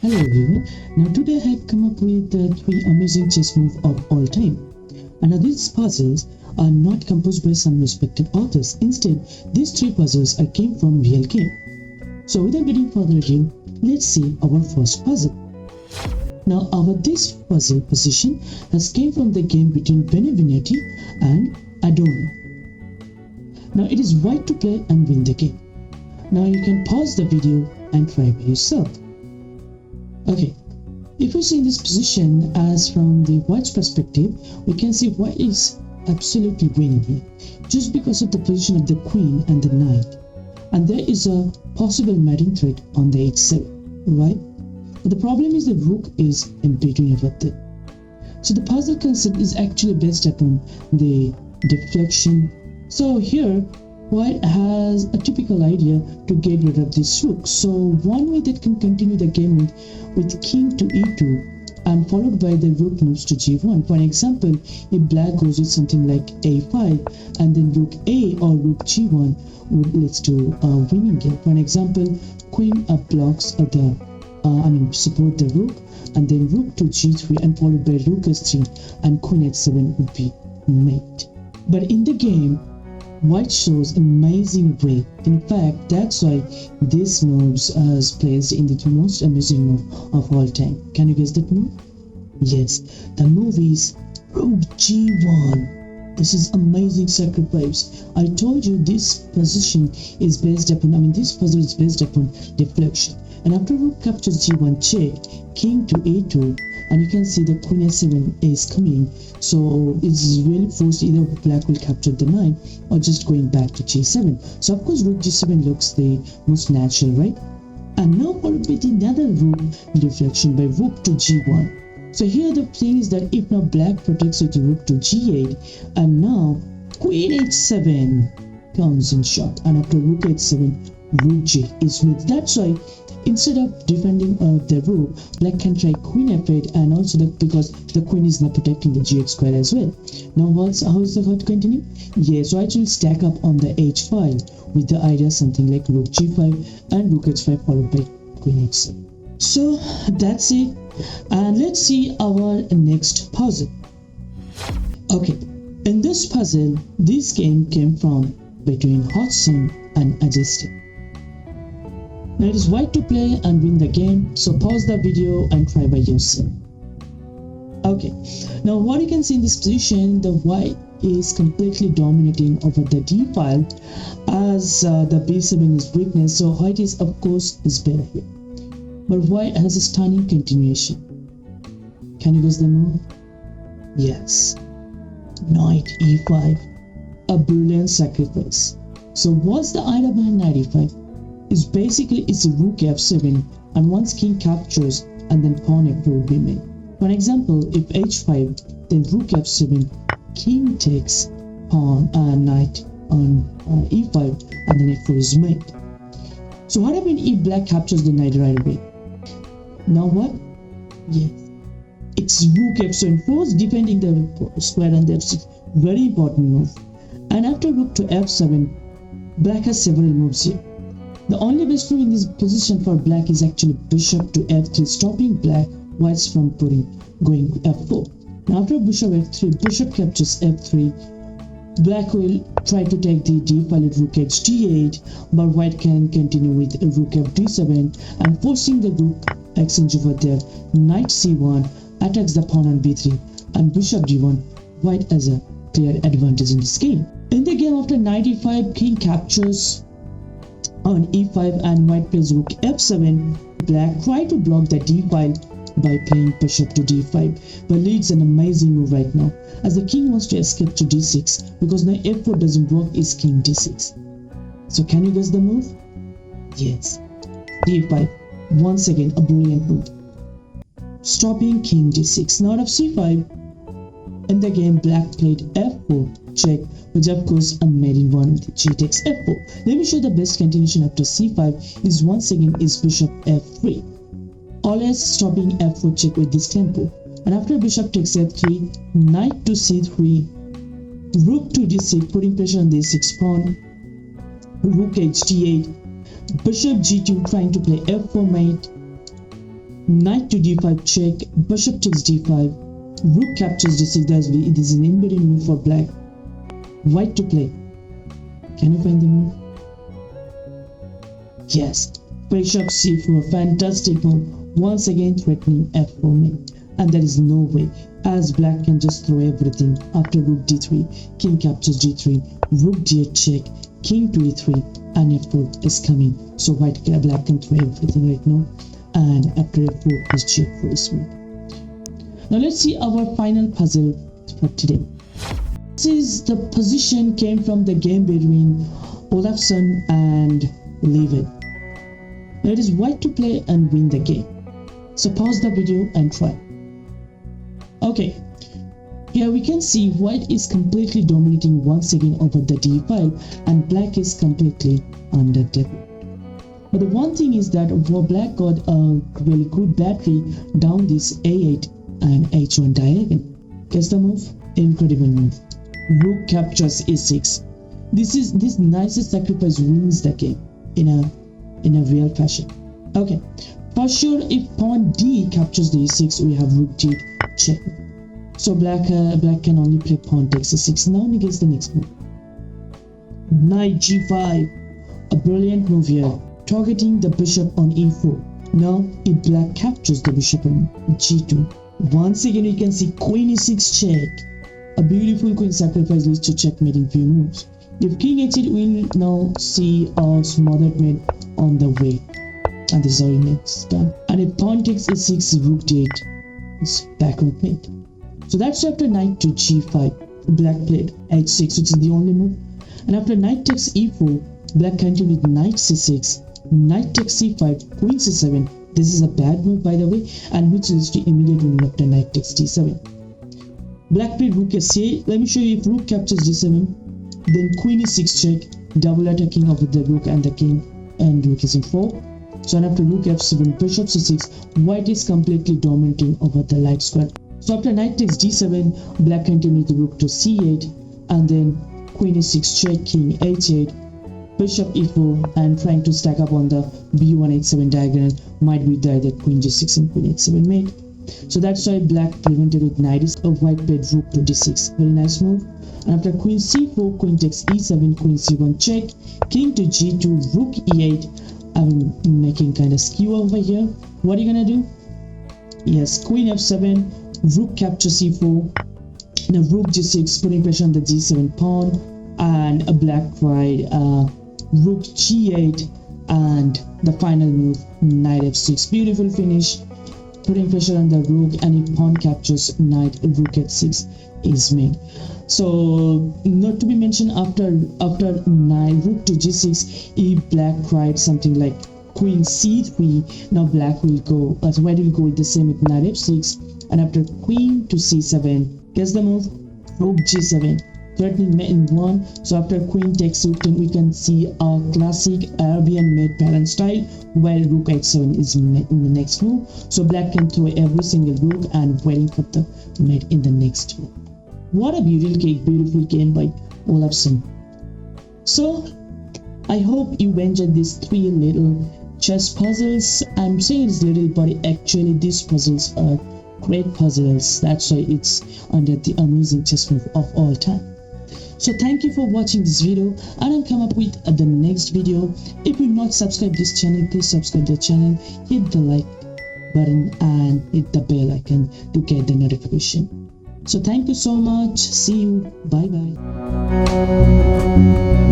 Hello everyone, now today I have come up with 3 amazing chess moves of all time. And now these puzzles are not composed by some respected authors. Instead, these 3 puzzles came from real game. So without getting further ado, let's see our first puzzle. Now this puzzle position has came from the game between Benevenutti and Adorni. Now it is white to play and win the game. Now you can pause the video and try by yourself. Okay, if we see this position as from the white's perspective, we can see white is absolutely winning here, just because of the position of the queen and the knight. And there is a possible mating threat on the h7, right? But the problem is the rook is in between of them. So the puzzle concept is actually based upon the deflection. So here, white has a typical idea to get rid of this rook. So one way that can continue the game with king to e2 and followed by the rook moves to g1. For example, if black goes with something like a5 and then rook a or rook g1 would leads to a winning game. For example, queen blocks support the rook, and then rook to g3 and followed by rook s3 and queen h7 would be mate. But in the game, white shows amazing way. In fact, that's why this move is placed in the most amazing move of all time. Can you guess that move? Yes, the move is rook g1. This is amazing sacrifice. I told you this position is based upon, this puzzle is based upon deflection. And after rook captures g1 check, king to a2, and you can see the queen a7 is coming. So it's really forced, either black will capture the knight or just going back to g7. So of course rook g7 looks the most natural, right? And now followed with another rook deflection by rook to g1. So here the thing is that if now black protects with the rook to g8, and now queen h7 comes in shot, and after rook h7 rook g is with. That's why instead of defending the rook, black can try queen f8, and also because the queen is now protecting the gx square as well. Now how is the hurt continue? Yeah, so I will stack up on the h file with the idea something like rook g5 and rook h5 followed by queen h7. So that's it, and let's see our next puzzle. Okay, in this puzzle, this game came from between Hodgson and Agdestein. Now it is white to play and win the game, so pause the video and try by yourself. Okay, now what you can see in this position, the white is completely dominating over the d file as the b7 is weakness, so white is of course is better here. But white has a stunning continuation. Can you guess the move? Yes, knight e5, a brilliant sacrifice. So what's the idea behind knight e5? Is basically it's a rook f7, and once king captures and then pawn f4 will be made. For example, if h5, then rook f7, king takes pawn knight on e5, and then f4 is made. So what happens if black captures the knight right away? Now what? Yes, it's rook f7 first defending the square, and that's very important move. And after rook to f7, black has several moves here. The only best move in this position for black is actually bishop to f3, stopping black whites from going f4. Now after bishop f3, bishop captures f3, black will try to take the d file at rook h8, but white can continue with rook fd7 and forcing the rook exchange over there. Knight c1 attacks the pawn on b3, and bishop d1. White has a clear advantage in this game. In the game, after knight e5, king captures on e5 and white plays rook f7. Black try to block the d file by playing bishop to d5, but leads an amazing move right now, as the king wants to escape to d6 because now f4 doesn't work, is king d6. So can you guess the move? Yes, d5. Once again a brilliant move, stopping king d6. Now out of c5, in the game black played f4 check, which of course a mating one with g takes f4. Let me show the best continuation after c5 is once again is bishop f3, always stopping f4 check with this tempo. And after bishop takes f3, knight to c3, rook to d6 putting pressure on the d6 pawn, rook h d8, bishop g2 trying to play f4 mate, Knight to d5 check, bishop takes d5, rook captures d6. It is an embedded move for black. White to play. Can you find the move? Yes. Bishop c4, fantastic move. Once again threatening f4 mate. And there is no way, as black can just throw everything. After rook d3, king captures d3, rook d8 check, king to e3, and f4 is coming. So black can throw everything right now. And after f4, his g4 is made. Now let's see our final puzzle for today. This is the position came from the game between Olafsson and Levitt. Now it is white to play and win the game. So pause the video and try. Okay, here we can see white is completely dominating once again over the d file and black is completely underdeveloped. But the one thing is that black got a really good battery down this a8 and h1 diagonal. Guess the move? Incredible move. Rook captures e6. This nicest sacrifice wins the game in a real fashion. Okay, for sure if pawn d captures the e6, we have rook d check. So black can only play pawn takes e6. Now we guess the next move. Knight g5, a brilliant move here, targeting the bishop on e4. Now if black captures the bishop on g2, once again we can see queen e6 check. A beautiful queen sacrifice leads to checkmate in few moves. If king h8, we'll now see a smothered mate on the way. And this is how it's done. And if pawn takes e6, rook d8 is backward mate. So that's after knight to g5. Black played h6, which is the only move. And after knight takes e4, black continued with knight c6, knight takes c5, queen c7. This is a bad move by the way, and which leads to immediate winning after knight takes d7. Black played rook s8. Let me show you if rook captures d7, then queen e6 check, double attacking over the rook and the king, and rook is in 4. So after rook f7, bishop c6, white is completely dominating over the light square. So after knight takes d7, black continues the rook to c8, and then queen e6 check, king h8, bishop e4, and trying to stack up on the b1 h7 diagonal might be there that queen g6 and queen h7 mate. So that's why black prevented with knight is a white played rook to d6. Very nice move. And after queen c4, queen takes e7, queen c1 check, king to g2, rook e8. I'm making kind of skew over here. What are you gonna do? Yes, queen f7, rook captures c4, now rook g6, putting pressure on the g7 pawn, and a black tried rook g8, and the final move knight f6. Beautiful finish, putting pressure on the rook, and if pawn captures knight, rook h6 is made. So not to be mentioned, after knight rook to g6, if black tried something like queen c3, now black will go, white will go with the same with knight f6, and after queen to c7, guess the move? Rook g7, threatening mate in 1. So after queen takes rook 10, we can see a classic Arabian mate pattern style, while rook h7 is in the next move. So black can throw every single rook and waiting for the mate in the next move. What a beautiful game by Olafsson. So I hope you enjoyed these 3 little chess puzzles. I'm saying it's little, but actually these puzzles are great puzzles. That's why it's under the amazing chess move of all time. So thank you for watching this video, and I'll come up with the next video. If you're not subscribed this channel, please subscribe the channel, hit the like button and hit the bell icon to get the notification. So thank you so much. See you. Bye bye.